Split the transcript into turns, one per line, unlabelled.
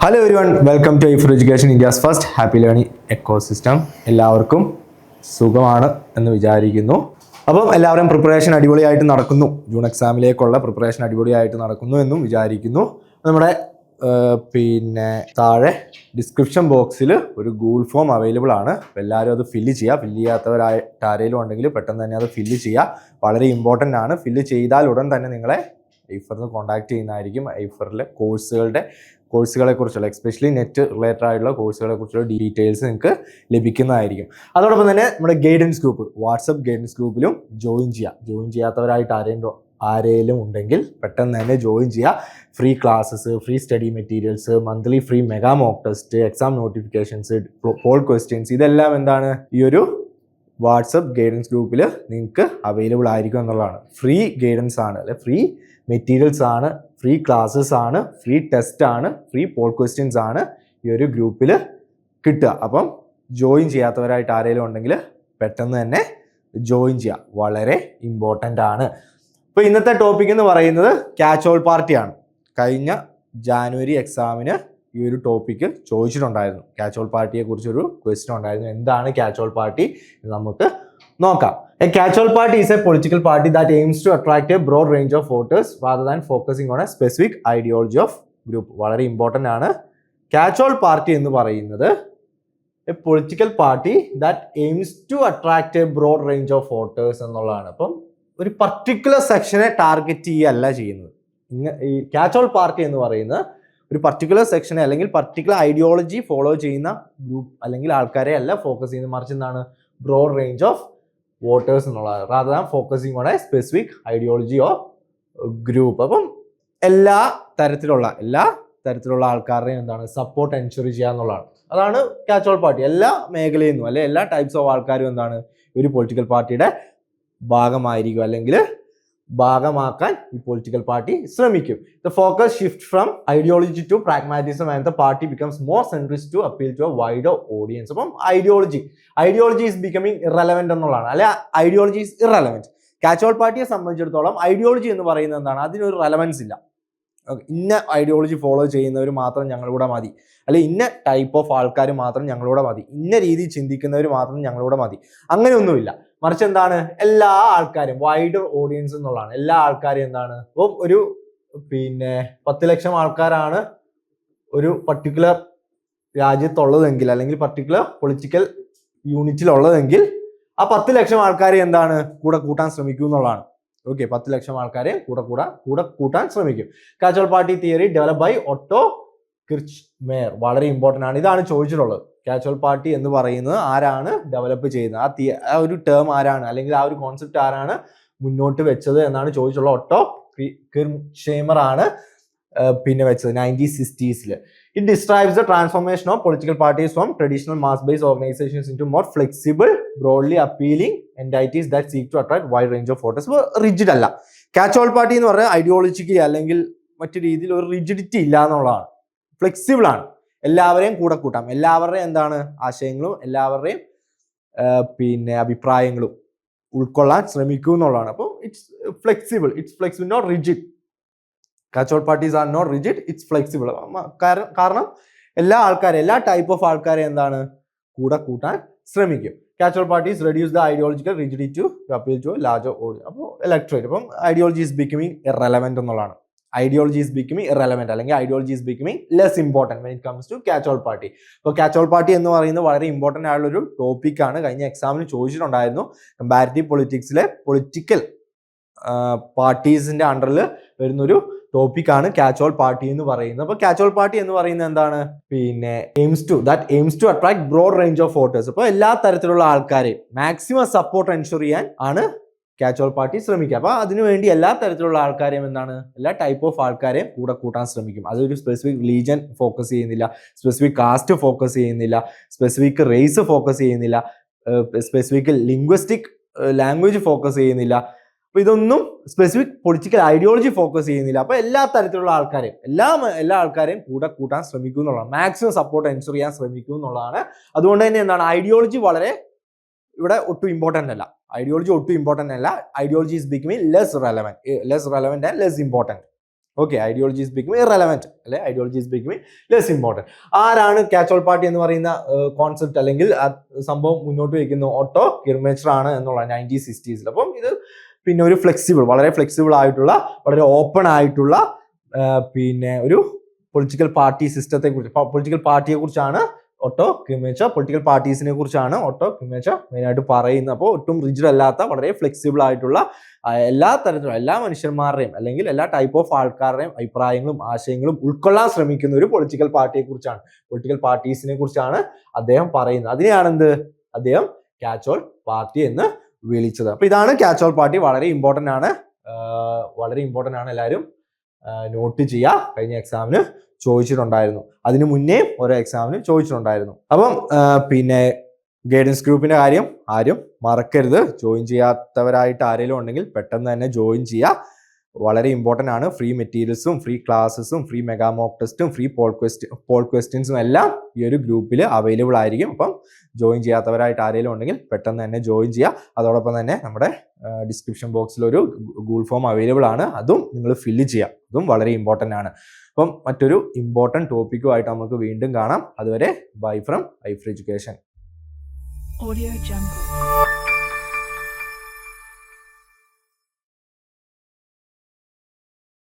Hello everyone, welcome to Aifer education, India's first happy learning ecosystem. എല്ലാവർക്കും സുഖമാണ് എന്ന് വിചാരിക്കുന്നു. അപ്പം എല്ലാവരും പ്രിപ്പറേഷൻ അടിപൊളിയായിട്ട് നടക്കുന്നു, ജൂൺ എക്സാമിലേക്കുള്ള പ്രിപ്പറേഷൻ അടിപൊളിയായിട്ട് നടക്കുന്നു എന്നും വിചാരിക്കുന്നു. നമ്മുടെ താഴെ ഡിസ്ക്രിപ്ഷൻ ബോക്സിൽ ഒരു ഗൂഗിൾ ഫോം അവൈലബിൾ ആണ്. അപ്പോൾ എല്ലാവരും അത് ഫില്ല് ചെയ്യുക. ഫില്ല് ചെയ്യാത്തവരായിട്ട് ആരെങ്കിലും ഉണ്ടെങ്കിൽ പെട്ടെന്ന് തന്നെ അത് ഫില്ല് ചെയ്യുക. വളരെ ഇമ്പോർട്ടൻ്റ് ആണ്. ഫില്ല് ചെയ്താൽ ഉടൻ തന്നെ നിങ്ങളെ ഐഫറിന് കോൺടാക്ട് ചെയ്യുന്നതായിരിക്കും. ഐഫറിലെ കോഴ്സുകളെ കുറിച്ചുള്ള എസ്പെഷ്യലി നെറ്റ് റിലേറ്റഡ് ആയിട്ടുള്ള കോഴ്സുകളെ കുറിച്ചുള്ള ഡീറ്റെയിൽസ് നിങ്ങൾക്ക് ലഭിക്കുന്നതായിരിക്കും. അതോടൊപ്പം തന്നെ നമ്മുടെ ഗൈഡൻസ് ഗ്രൂപ്പ്, വാട്സപ്പ് ഗൈഡൻസ് ഗ്രൂപ്പിലും ജോയിൻ ചെയ്യാത്തവരായിട്ട് ആരെങ്കിലും ഉണ്ടെങ്കിൽ പെട്ടെന്ന് തന്നെ ജോയിൻ ചെയ്യുക. Free classes, free study materials, monthly free mega mock test, exam notifications, poll questions, ഇതെല്ലാം എന്താണ് ഈ ഒരു വാട്സപ്പ് ഗൈഡൻസ് ഗ്രൂപ്പിൽ നിങ്ങൾക്ക് അവൈലബിൾ ആയിരിക്കും എന്നുള്ളതാണ്. ഫ്രീ ഗൈഡൻസ് ആണ്, അല്ലെ ഫ്രീ മെറ്റീരിയൽസ് ആണ്, ഫ്രീ ക്ലാസ്സസ് ആണ്, ഫ്രീ ടെസ്റ്റ് ആണ്, ഫ്രീ പോൾ ക്വസ്റ്റ്യൻസ് ആണ് ഈ ഒരു ഗ്രൂപ്പിൽ കിട്ടുക. അപ്പം ജോയിൻ ചെയ്യാത്തവരായിട്ട് ആരെങ്കിലും ഉണ്ടെങ്കിൽ പെട്ടെന്ന് തന്നെ ജോയിൻ ചെയ്യുക, വളരെ ഇമ്പോർട്ടൻ്റ് ആണ്. ഇപ്പോൾ ഇന്നത്തെ ടോപ്പിക് എന്ന് പറയുന്നത് ക്യാച്ച് ഓൾ പാർട്ടിയാണ്. കഴിഞ്ഞ ജാനുവരി എക്സാമിന് ഈ ഒരു ടോപ്പിക്ക് ചോദിച്ചിട്ടുണ്ടായിരുന്നു. ക്യാച്ച് ഓൾ പാർട്ടിയെ കുറിച്ചൊരു ക്വസ്റ്റ്യൻ ഉണ്ടായിരുന്നു. എന്താണ് ക്യാച്ച് ഓൾ പാർട്ടി എന്ന് നമുക്ക് നോക്കാം. A catch-all party is a political party that aims to attract a broad range of voters rather than focusing on a specific ideology of group. വളരെ important ആണ്. catch-all party എന്ന് പറയുന്നത് a political party that aims to attract a broad range of voters എന്നുള്ളതാണ്. അപ്പം ഒരു particular സെക്ഷനെ target ചെയ്യല്ല ചെയ്യുന്നത്. ഈ catch-all പാർട്ടി എന്ന് പറയുന്നത് ഒരു പർട്ടിക്കുലർ സെക്ഷനെ അല്ലെങ്കിൽ പർട്ടിക്കുലർ ഐഡിയോളജി ഫോളോ ചെയ്യുന്ന ഗ്രൂപ്പ് അല്ലെങ്കിൽ ആൾക്കാരെ അല്ല ഫോക്കസ് ചെയ്യുന്നത്, മറിച്ച് എന്താണ് ബ്രോഡ് റേഞ്ച് ഓഫ് വോട്ടേഴ്സ് എന്നുള്ളത്, rather than focusing on A specific ideology of group. അപ്പം എല്ലാ തരത്തിലുള്ള ആൾക്കാരുടെയും എന്താണ് സപ്പോർട്ട് എൻഷുർ ചെയ്യുക എന്നുള്ളതാണ്. അതാണ് ക്യാച്ച് ഓൾ പാർട്ടി. എല്ലാ മേഖലയിൽ നിന്നും അല്ലെ എല്ലാ ടൈപ്സ് ഓഫ് ആൾക്കാരും എന്താണ് ഒരു പൊളിറ്റിക്കൽ പാർട്ടിയുടെ ഭാഗമായിരിക്കും അല്ലെങ്കിൽ ഭാഗമാക്കാൻ ഈ പൊളിറ്റിക്കൽ പാർട്ടി ശ്രമിക്കും. The focus shift from ideology to pragmatism and the party becomes more centrist to appeal to a wider audience. അപ്പം ഐഡിയോളജി ഈസ് ബിക്കമിങ് ഇറലവന്റ് എന്നുള്ളതാണ്, അല്ലെ ideology is irrelevant. Catch all പാർട്ടിയെ സംബന്ധിച്ചിടത്തോളം ഐഡിയോളജി എന്ന് പറയുന്നത് എന്താണ്, അതിനൊരു റെലവൻസ് ഇല്ല. ഇന്ന ഐഡിയോളജി ഫോളോ ചെയ്യുന്നവർ മാത്രം ഞങ്ങളിവിടെ മതി, അല്ലെ ഇന്ന ടൈപ്പ് ഓഫ് ആൾക്കാർ മാത്രം ഞങ്ങളിവിടെ മതി, ഇന്ന രീതിയിൽ ചിന്തിക്കുന്നവർ മാത്രം ഞങ്ങളിവിടെ മതി, അങ്ങനെയൊന്നുമില്ല. മറിച്ച് എന്താണ് എല്ലാ ആൾക്കാരും വൈഡർ ഓഡിയൻസ് എന്നുള്ളതാണ്. എല്ലാ ആൾക്കാരും എന്താണ് ഇപ്പം ഒരു 10 ലക്ഷം ആൾക്കാരാണ് ഒരു പർട്ടിക്കുലർ രാജ്യത്തുള്ളതെങ്കിൽ അല്ലെങ്കിൽ പർട്ടിക്കുലർ പൊളിറ്റിക്കൽ യൂണിറ്റിലുള്ളതെങ്കിൽ ആ 10 ലക്ഷം ആൾക്കാരെ എന്താണ് കൂടെ കൂട്ടാൻ ശ്രമിക്കും എന്നുള്ളതാണ്. ഓക്കെ, 10 ലക്ഷം ആൾക്കാരെ കൂടെ കൂട്ടാൻ ശ്രമിക്കും. Catch all party theory develop by Otto Kirchheimer. വളരെ ഇമ്പോർട്ടൻ്റ് ആണ്. ഇതാണ് ചോദിച്ചിട്ടുള്ളത്. ക്യാച്ച് ഓൾ പാർട്ടി എന്ന് പറയുന്നത് ആരാണ് ഡെവലപ്പ് ചെയ്യുന്നത്, ആ ഒരു ടേം ആരാണ് അല്ലെങ്കിൽ ആ ഒരു കോൺസെപ്റ്റ് ആരാണ് മുന്നോട്ട് വെച്ചത് എന്നാണ് ചോദിച്ചിട്ടുള്ളത്. ഒട്ടോ കിർച്ച്മേയർ ആണ് വെച്ചത് 1960s. It describes the transformation of political parties from traditional mass-based organizations into more flexible, broadly appealing entities that seek to attract wide range of voters. Rigid അല്ല ക്യാച്ച് ഓൾ പാർട്ടി എന്ന് പറഞ്ഞാൽ ideologically അല്ലെങ്കിൽ മറ്റു രീതിയിൽ ഒരു rigidity ഇല്ല എന്നുള്ളതാണ്. Flexible ആണ്, എല്ലാവരെയും കൂടെ കൂട്ടാം, എല്ലാവരുടെയും എന്താണ് ആശയങ്ങളും എല്ലാവരുടെയും അഭിപ്രായങ്ങളും ഉൾക്കൊള്ളാൻ ശ്രമിക്കും എന്നുള്ളതാണ്. അപ്പോൾ it's flexible not rigid. Catch all parties are not rigid, it's flexible. കാരണം എല്ലാ ടൈപ്പ് ഓഫ് ആൾക്കാരെ എന്താണ് കൂടെ കൂട്ടാൻ ശ്രമിക്കും. Catch all parties reduce the ideological rigidity to appeal to a larger audience. അപ്പോൾ ഇലക്ട്രേറ്റ്, അപ്പം ഐഡിയോളജി ഈസ് ബിക്കമിങ് ഇറലവന്റ് എന്നുള്ളതാണ്. ഐഡിയോളജി ഈസ് ബിക്കമിങ് ഇറലവന്റ് അല്ലെങ്കിൽ ideology is becoming less important when it comes to catch all party. അപ്പോൾ catch all party എന്ന് പറയുന്നത് വളരെ important ആയിട്ടുള്ള ഒരു ടോപ്പിക്കാണ്. കഴിഞ്ഞ എക്സാമിന് ചോദിച്ചിട്ടുണ്ടായിരുന്നു. കമ്പാരിറ്റീവ് പൊളിറ്റിക്സിലെ പൊളിറ്റിക്കൽ പാർട്ടീസിന്റെ അണ്ടറിൽ വരുന്നൊരു ടോപ്പിക്കാണ് ക്യാച്ച് ഓൾ പാർട്ടി എന്ന് പറയുന്നത്. അപ്പോൾ ക്യാച്ച് ഓൾ പാർട്ടി എന്ന് പറയുന്നത് എന്താണ്, aims to attract broad range of voters. അപ്പോൾ എല്ലാ തരത്തിലുള്ള ആൾക്കാരെയും മാക്സിമം സപ്പോർട്ട് എൻഷുർ ചെയ്യാൻ ആണ് ക്യാച്ച് ഓൾ പാർട്ടി ശ്രമിക്കുക. അപ്പോൾ അതിനുവേണ്ടി എല്ലാ തരത്തിലുള്ള ആൾക്കാരെയും എന്താണ് എല്ലാ ടൈപ്പ് ഓഫ് ആൾക്കാരെയും കൂടെ കൂട്ടാൻ ശ്രമിക്കും. അതൊരു സ്പെസിഫിക് റിലീജിയൻ ഫോക്കസ് ചെയ്യുന്നില്ല, സ്പെസിഫിക് കാസ്റ്റ് ഫോക്കസ് ചെയ്യുന്നില്ല, സ്പെസിഫിക് റേസ് ഫോക്കസ് ചെയ്യുന്നില്ല, സ്പെസിഫിക് ലിംഗ്വിസ്റ്റിക് ലാംഗ്വേജ് ഫോക്കസ് ചെയ്യുന്നില്ല. അപ്പൊ ഇതൊന്നും സ്പെസിഫിക് പൊളിറ്റിക്കൽ ഐഡിയോളജി ഫോക്കസ് ചെയ്യുന്നില്ല. അപ്പൊ എല്ലാ തരത്തിലുള്ള ആൾക്കാരെയും എല്ലാ ആൾക്കാരെയും കൂടെ കൂട്ടാൻ ശ്രമിക്കും എന്നുള്ളതാണ്. മാക്സിമം സപ്പോർട്ട് എൻഷുർ ചെയ്യാൻ ശ്രമിക്കും എന്നുള്ളതാണ്. അതുകൊണ്ട് തന്നെ എന്താണ് ഐഡിയോളജി ഇവിടെ ഒട്ടും ഇമ്പോർട്ടൻ്റ് അല്ല. Ideology is becoming less relevant and less important. Okay, ideology is becoming irrelevant അല്ലെ, ideology is becoming less important. ആരാണ് ക്യാച്ച് ഓൾ പാർട്ടി എന്ന് പറയുന്ന കോൺസെപ്റ്റ് അല്ലെങ്കിൽ സംഭവം മുന്നോട്ട് വയ്ക്കുന്നു? ഓട്ടോ കിർമേച്ചർ ആണ് എന്നുള്ള 1960s. അപ്പം ഇത് പിന്നെ ഒരു ഫ്ലെക്സിബിൾ, വളരെ ഫ്ലെക്സിബിൾ ആയിട്ടുള്ള, വളരെ ഓപ്പൺ ആയിട്ടുള്ള പിന്നെ ഒരു പൊളിറ്റിക്കൽ പാർട്ടി സിസ്റ്റത്തെ കുറിച്ച്, പൊളിറ്റിക്കൽ പാർട്ടിയെ കുറിച്ചാണ് ഓട്ടോ കിർമേച്ചർ, പൊളിറ്റിക്കൽ പാർട്ടീസിനെ കുറിച്ചാണ് ഓട്ടോ കിർമേച്ചർ മെയിനായിട്ട് പറയുന്നത്. അപ്പോൾ ഒട്ടും റിജിഡ് അല്ലാത്ത, വളരെ ഫ്ലെക്സിബിൾ ആയിട്ടുള്ള, എല്ലാ തരത്തിലും എല്ലാ മനുഷ്യന്മാരുടെയും അല്ലെങ്കിൽ എല്ലാ ടൈപ്പ് ഓഫ് ആൾക്കാരുടെയും അഭിപ്രായങ്ങളും ആശയങ്ങളും ഉൾക്കൊള്ളാൻ ശ്രമിക്കുന്ന ഒരു പൊളിറ്റിക്കൽ പാർട്ടിയെ കുറിച്ചാണ്, പൊളിറ്റിക്കൽ പാർട്ടീസിനെ കുറിച്ചാണ് അദ്ദേഹം പറയുന്നത്. അതിനെയാണ് അദ്ദേഹം ക്യാച്ച് ഓൾ പാർട്ടി എന്ന് വിളിച്ചത്. അപ്പൊ ഇതാണ് ക്യാച്ച് ഓൾ പാർട്ടി. വളരെ ഇമ്പോർട്ടൻ്റ് ആണ്, എല്ലാവരും നോട്ട് ചെയ്യുക. കഴിഞ്ഞ എക്സാമിന് ചോദിച്ചിട്ടുണ്ടായിരുന്നു, അതിന് മുന്നേ ഓരോ എക്സാമിന് ചോദിച്ചിട്ടുണ്ടായിരുന്നു. അപ്പം പിന്നെ ഗൈഡൻസ് ഗ്രൂപ്പിന്റെ കാര്യം ആരും മറക്കരുത്. ജോയിൻ ചെയ്യാത്തവരായിട്ട് ആരെങ്കിലും ഉണ്ടെങ്കിൽ പെട്ടെന്ന് തന്നെ ജോയിൻ ചെയ്യുക. വളരെ ഇമ്പോർട്ടൻ്റ് ആണ്. ഫ്രീ മെറ്റീരിയൽസും ഫ്രീ ക്ലാസ്സസും ഫ്രീ മെഗാ മോക്ക് ടെസ്റ്റും ഫ്രീ പോൾ ക്വസ്റ്റ്യൻസും എല്ലാം ഈ ഒരു ഗ്രൂപ്പിൽ അവൈലബിൾ ആയിരിക്കും. അപ്പം ജോയിൻ ചെയ്യാത്തവരായിട്ട് ആരെങ്കിലും ഉണ്ടെങ്കിൽ പെട്ടെന്ന് തന്നെ ജോയിൻ ചെയ്യുക. അതോടൊപ്പം തന്നെ നമ്മുടെ ഡിസ്ക്രിപ്ഷൻ ബോക്സിൽ ഒരു ഗൂഗിൾ ഫോം അവൈലബിൾ ആണ്, അതും നിങ്ങൾ ഫില്ല് ചെയ്യുക. അതും വളരെ ഇമ്പോർട്ടൻ്റ് ആണ്. അപ്പം മറ്റൊരു ഇമ്പോർട്ടൻറ്റ് ടോപ്പിക്കുമായിട്ട് നമുക്ക് വീണ്ടും കാണാം. അതുവരെ bye from Aifer education. Audio Jungle.